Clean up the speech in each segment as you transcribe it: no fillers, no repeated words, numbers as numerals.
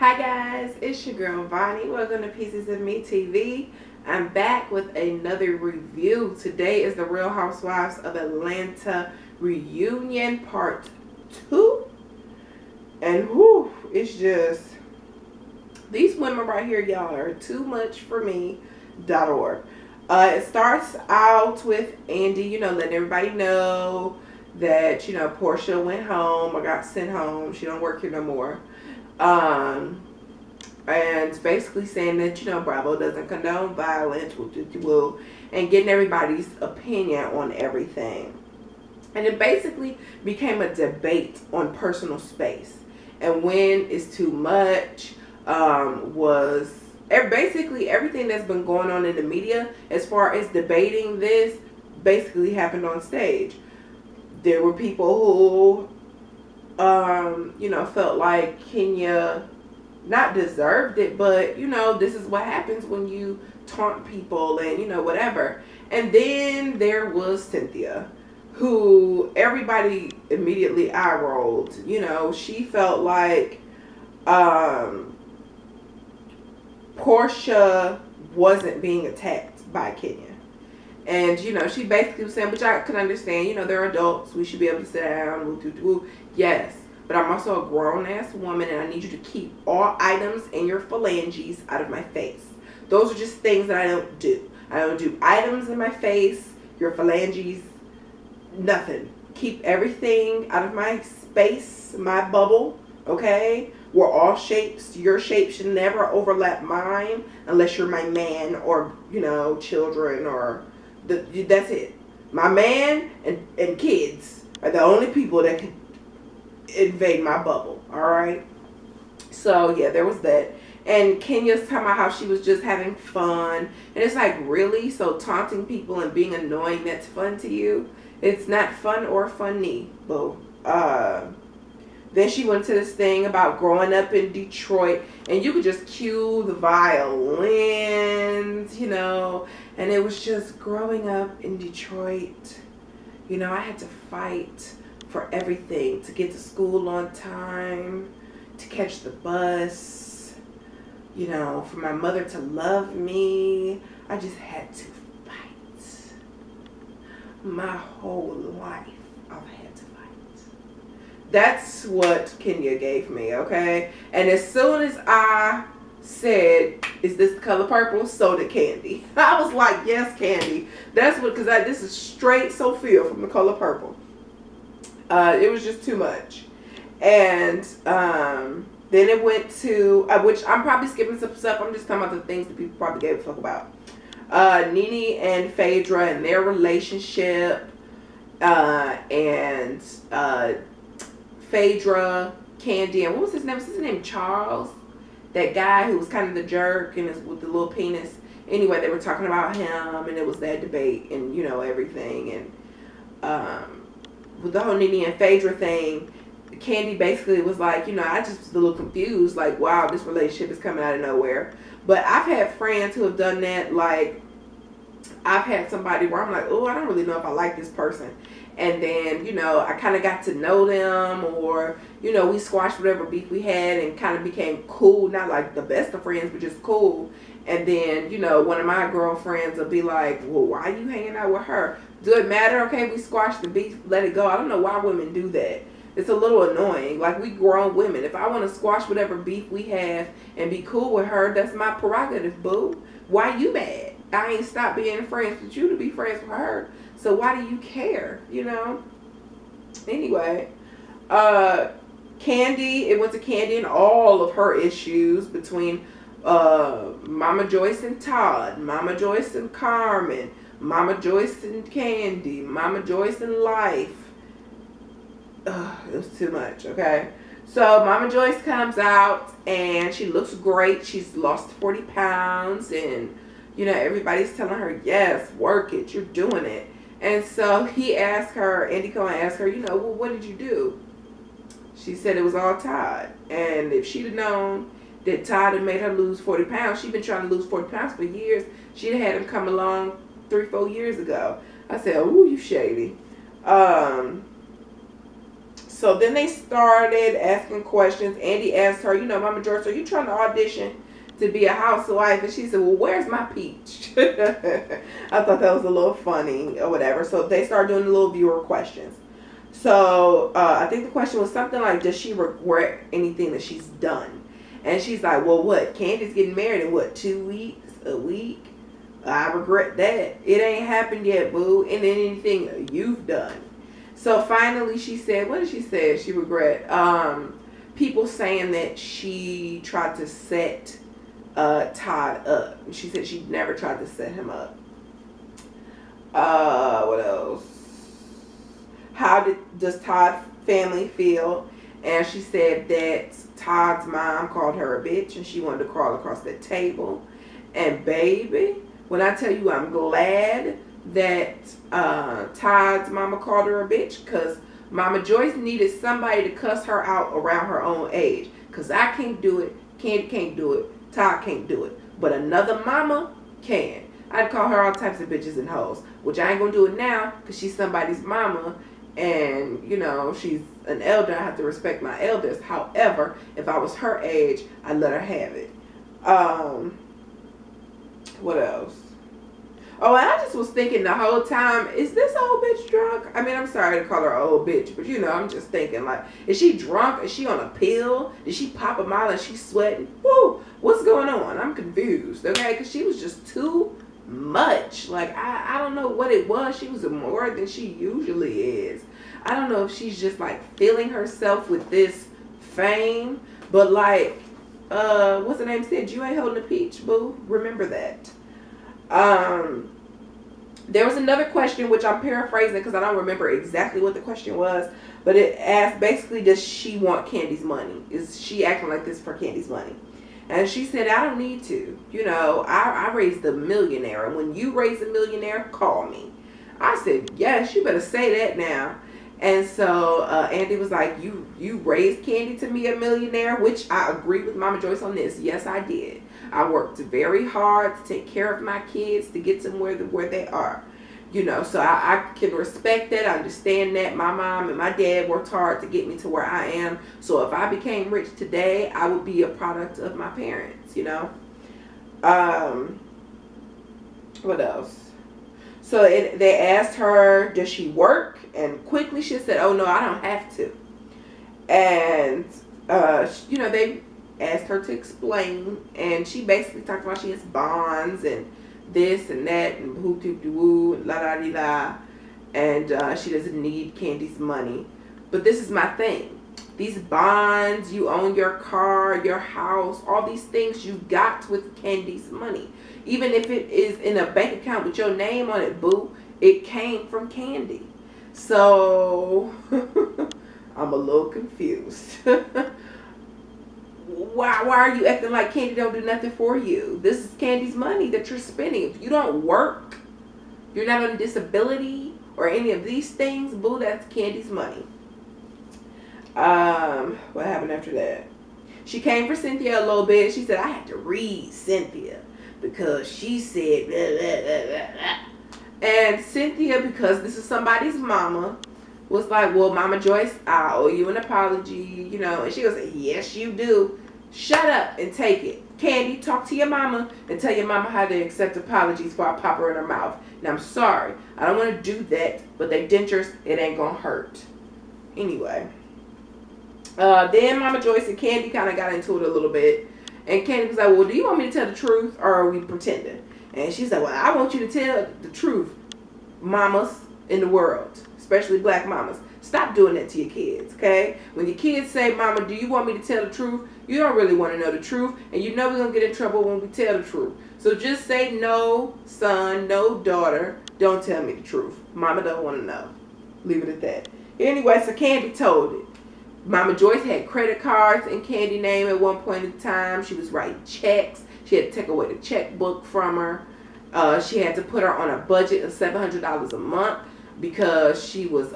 Hi guys, it's your girl Vonnie. Welcome to Pieces of Me TV. I'm back with another review. Today is the Real Housewives of Atlanta reunion part 2. And whew, it's just, these women right here, y'all, are too much for me.org. It starts out with Andy, letting everybody know that, Portia went home or got sent home. She don't work here no more. And basically saying that, Bravo doesn't condone violence, and getting everybody's opinion on everything. And it basically became a debate on personal space. And when is too much, was basically everything that's been going on in the media as far as debating this basically happened on stage. There were people who felt like Kenya not deserved it, but this is what happens when you taunt people and whatever. And then there was Cynthia, who everybody immediately eye rolled. She felt like Portia wasn't being attacked by Kenya. And, she basically was saying, which I can understand, they're adults. We should be able to sit down. Yes. But I'm also a grown-ass woman, and I need you to keep all items and your phalanges out of my face. Those are just things that I don't do. I don't do items in my face, your phalanges, nothing. Keep everything out of my space, my bubble, okay? We're all shapes. Your shape should never overlap mine unless you're my man or, children or... that's it. My man and kids are the only people that can invade my bubble. Alright? So, yeah, there was that. And Kenya's talking about how she was just having fun. And it's like, really? So taunting people and being annoying, that's fun to you? It's not fun or funny, boo. Then she went to this thing about growing up in Detroit, and you could just cue the violins, and it was just growing up in Detroit. I had to fight for everything, to get to school on time, to catch the bus, for my mother to love me. I just had to fight. My whole life, I've had to fight. That's what Kenya gave me, okay? And as soon as I said, is this the color purple? So did Candy. I was like, yes, Candy. That's what, because this is straight Sophia from the color purple. It was just too much. And then it went to, which I'm probably skipping some stuff. I'm just talking about the things that people probably gave a fuck about. Nene and Phaedra and their relationship. And Phaedra, Candy, and what was his name? Was his name Charles? That guy who was kind of the jerk and with the little penis. Anyway, they were talking about him, and it was that debate and, everything. And with the whole Nene and Phaedra thing, Candy basically was like, I just was a little confused. Like, wow, this relationship is coming out of nowhere. But I've had friends who have done that. Like, I've had somebody where I'm like, oh, I don't really know if I like this person. And then, I kind of got to know them, or, we squashed whatever beef we had and kind of became cool. Not like the best of friends, but just cool. And then, one of my girlfriends will be like, well, why are you hanging out with her? Do it matter? Okay, we squashed the beef, let it go. I don't know why women do that. It's a little annoying. Like, we grown women. If I want to squash whatever beef we have and be cool with her, that's my prerogative, boo. Why you mad? I ain't stopped being friends with you to be friends with her. So why do you care, Anyway, Candy, it went to Candy and all of her issues between Mama Joyce and Todd, Mama Joyce and Carmen, Mama Joyce and Candy, Mama Joyce and Life. It was too much, okay? So Mama Joyce comes out and she looks great. She's lost 40 pounds and, everybody's telling her, yes, work it, you're doing it. And so he asked her, Andy Cohen asked her, well, what did you do? She said it was all Todd. And if she'd have known that Todd had made her lose 40 pounds, she'd been trying to lose 40 pounds for years. She'd have had him come along 3-4 years ago. I said, ooh, you shady. So then they started asking questions. Andy asked her, you know, Mama Joyce, are you trying to audition to be a housewife? And she said, well, where's my peach? I thought that was a little funny or whatever. So they started doing the little viewer questions. So I think the question was something like, does she regret anything that she's done? And she's like, well, what? Kandis getting married in what, 2 weeks? A week? I regret that. It ain't happened yet, boo. And then anything you've done. So finally she said, what did she say? She regret people saying that she tried to set Todd up. She said she never tried to set him up. What else? How does Todd's family feel? And she said that Todd's mom called her a bitch and she wanted to crawl across the table. And baby, when I tell you I'm glad that Todd's mama called her a bitch, because Mama Joyce needed somebody to cuss her out around her own age. Because I can't do it, Kandi can't do it, Todd can't do it. But another mama can. I'd call her all types of bitches and hoes, which I ain't going to do it now because she's somebody's mama. And, you know, she's an elder. I have to respect my elders. However, if I was her age, I'd let her have it. What else? Oh, and I just was thinking the whole time, is this old bitch drunk? I mean, I'm sorry to call her an old bitch, but, you know, I'm just thinking, like, is she drunk? Is she on a pill? Did she pop a mile and she's sweating? Woo! What's going on? I'm confused, okay? Because she was just too much. Like, I don't know what it was. She was more than she usually is. I don't know if she's just like filling herself with this fame, but like what's the name said, you ain't holding a peach, boo. Remember that. There was another question which I'm paraphrasing because I don't remember exactly what the question was, but it asked basically, does she want Kandi's money? Is she acting like this for Kandi's money? And she said, I don't need to. You know, I raised a millionaire. And when you raise a millionaire, call me. I said, yes, you better say that now. And so Andy was like, you raised Kandi to me a millionaire, which I agree with Mama Joyce on this. Yes, I did. I worked very hard to take care of my kids to get them where they are. You know, so I can respect that. I understand that. My mom and my dad worked hard to get me to where I am. So if I became rich today, I would be a product of my parents, you know. What else? So they asked her, does she work? And quickly she said, oh, no, I don't have to. And, you know, they asked her to explain. And she basically talked about she has bonds and this and that and hoop toop doo woo and la da dee la, and she doesn't need Kandi's money. But this is my thing. These bonds, you own your car, your house, all these things you got with Kandi's money. Even if it is in a bank account with your name on it, boo, it came from Kandi. So I'm a little confused. Why are you acting like Kandi don't do nothing for you? This is Kandi's money that you're spending. If you don't work, you're not on disability or any of these things, boo, that's Kandi's money. What happened after that? She came for Cynthia a little bit. She said, I had to read Cynthia because she said blah, blah, blah, blah, blah. And Cynthia, because this is somebody's mama, was like, well, Mama Joyce, I owe you an apology, you know. And she goes, yes, you do. Shut up and take it. Kandi, talk to your mama and tell your mama how to accept apologies before I pop her in her mouth. Now, I'm sorry. I don't want to do that, but they dentures, it ain't going to hurt. Anyway. Then Mama Joyce and Kandi kind of got into it a little bit. And Kandi was like, well, do you want me to tell the truth or are we pretending? And she's like, well, I want you to tell the truth, mamas in the world, especially black mamas. Stop doing that to your kids, okay? When your kids say, Mama, do you want me to tell the truth? You don't really want to know the truth. And you know we're going to get in trouble when we tell the truth. So just say, no, son, no, daughter, don't tell me the truth. Mama don't want to know. Leave it at that. Anyway, so Kandi told it. Mama Joyce had credit cards in Kandi's name at one point in time. She was writing checks. She had to take away the checkbook from her. She had to put her on a budget of $700 a month because she was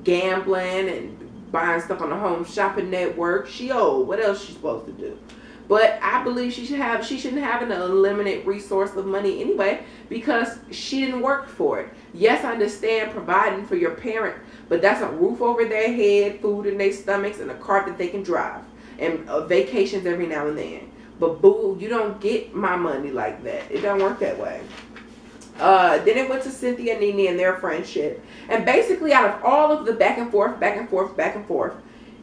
gambling and buying stuff on the Home Shopping Network. What else she supposed to do? But I believe she shouldn't have an unlimited resource of money anyway, because she didn't work for it. Yes, I understand providing for your parent, but that's a roof over their head, food in their stomachs, and a car that they can drive, and vacations every now and then. But boo, you don't get my money like that. It don't work that way. Then it went to Cynthia Nene and their friendship. And basically out of all of the back and forth,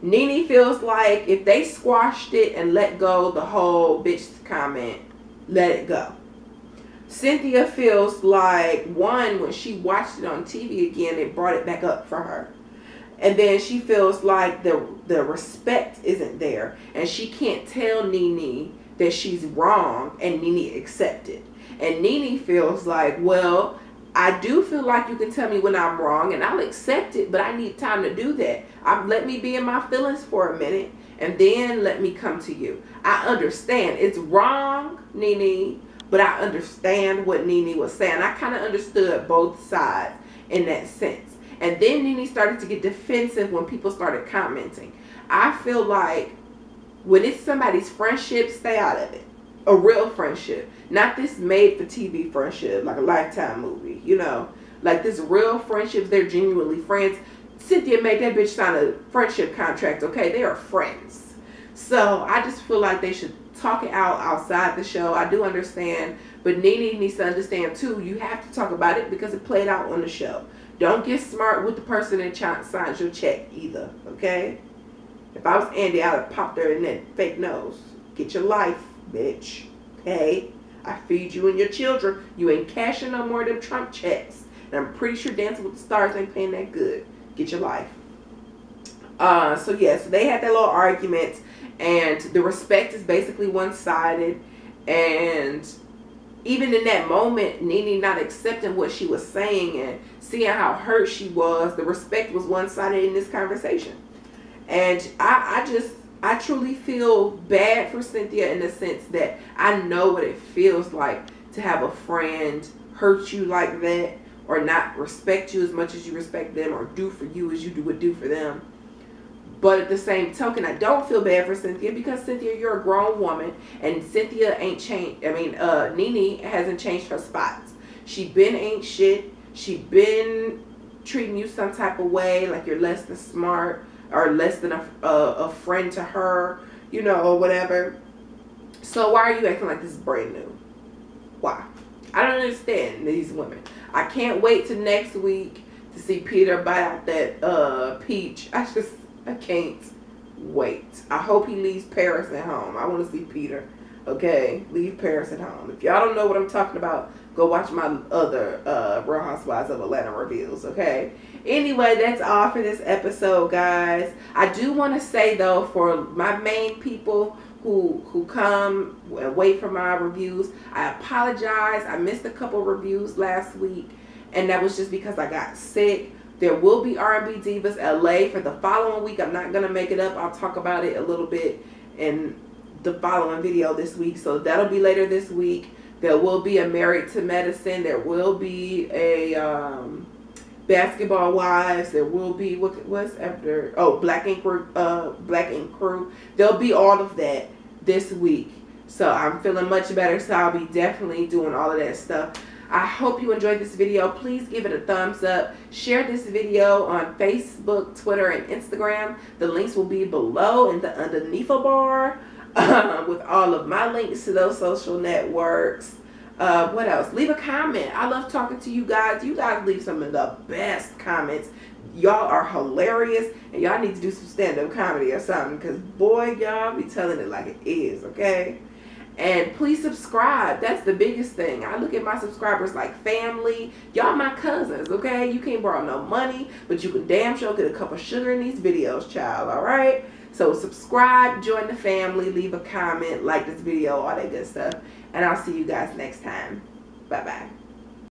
Nene feels like if they squashed it and let go the whole bitch comment, let it go. Cynthia feels like, one, when she watched it on TV again, it brought it back up for her. And then she feels like the respect isn't there. And she can't tell Nene that she's wrong and Nene accept it. And Nene feels like, well, I do feel like you can tell me when I'm wrong and I'll accept it, but I need time to do that. Let me be in my feelings for a minute and then let me come to you. I understand it's wrong, Nene, but I understand what Nene was saying. I kind of understood both sides in that sense. And then Nene started to get defensive when people started commenting. I feel like when it's somebody's friendship, stay out of it. A real friendship. Not this made for TV friendship, like a Lifetime movie, you know. Like this real friendships, they're genuinely friends. Cynthia made that bitch sign a friendship contract, okay? They are friends. So I just feel like they should talk it out outside the show. I do understand, but Nene needs to understand too, you have to talk about it because it played out on the show. Don't get smart with the person that signs your check either, okay? If I was Andy, I would have popped her in that fake nose. Get your life, bitch, okay? I feed you and your children. You ain't cashing no more of them Trump checks. And I'm pretty sure Dancing with the Stars ain't paying that good. Get your life. So they had that little argument. And the respect is basically one-sided. And even in that moment, Nene not accepting what she was saying and seeing how hurt she was, the respect was one-sided in this conversation. And I truly feel bad for Cynthia in the sense that I know what it feels like to have a friend hurt you like that, or not respect you as much as you respect them, or do for you as you would do for them. But at the same token, I don't feel bad for Cynthia because Cynthia, you're a grown woman, and Cynthia ain't changed. I mean, Nene hasn't changed her spots. She been ain't shit. She been treating you some type of way, like you're less than smart, or less than a friend to her, you know, or whatever. So why are you acting like this is brand new? Why? I don't understand these women. I can't wait till next week to see Peter bite out that peach. I can't wait. I hope he leaves Paris at home. I want to see Peter. Okay, leave Paris at home. If y'all don't know what I'm talking about, go watch my other Real Housewives of Atlanta reviews, okay? Anyway, that's all for this episode, guys. I do want to say, though, for my main people who come and wait for my reviews, I apologize. I missed a couple reviews last week, and that was just because I got sick. There will be R&B Divas LA for the following week. I'm not going to make it up. I'll talk about it a little bit in the following video this week. So that'll be later this week. There will be a Married to Medicine. There will be a Basketball Wives. There will be what's after? Oh, Black Ink Crew. There'll be all of that this week. So I'm feeling much better. So I'll be definitely doing all of that stuff. I hope you enjoyed this video. Please give it a thumbs up. Share this video on Facebook, Twitter, and Instagram. The links will be below in the underneath bar with all of my links to those social networks. What else? Leave a comment. I love talking to you guys. You guys leave some of the best comments. Y'all are hilarious, and y'all need to do some stand-up comedy or something, because boy, y'all be telling it like it is, okay? And please subscribe. That's the biggest thing. I look at my subscribers like family. Y'all my cousins, okay? You can't borrow no money, but you can damn sure get a cup of sugar in these videos, child, all right? So subscribe, join the family, leave a comment, like this video, all that good stuff. And I'll see you guys next time. Bye-bye.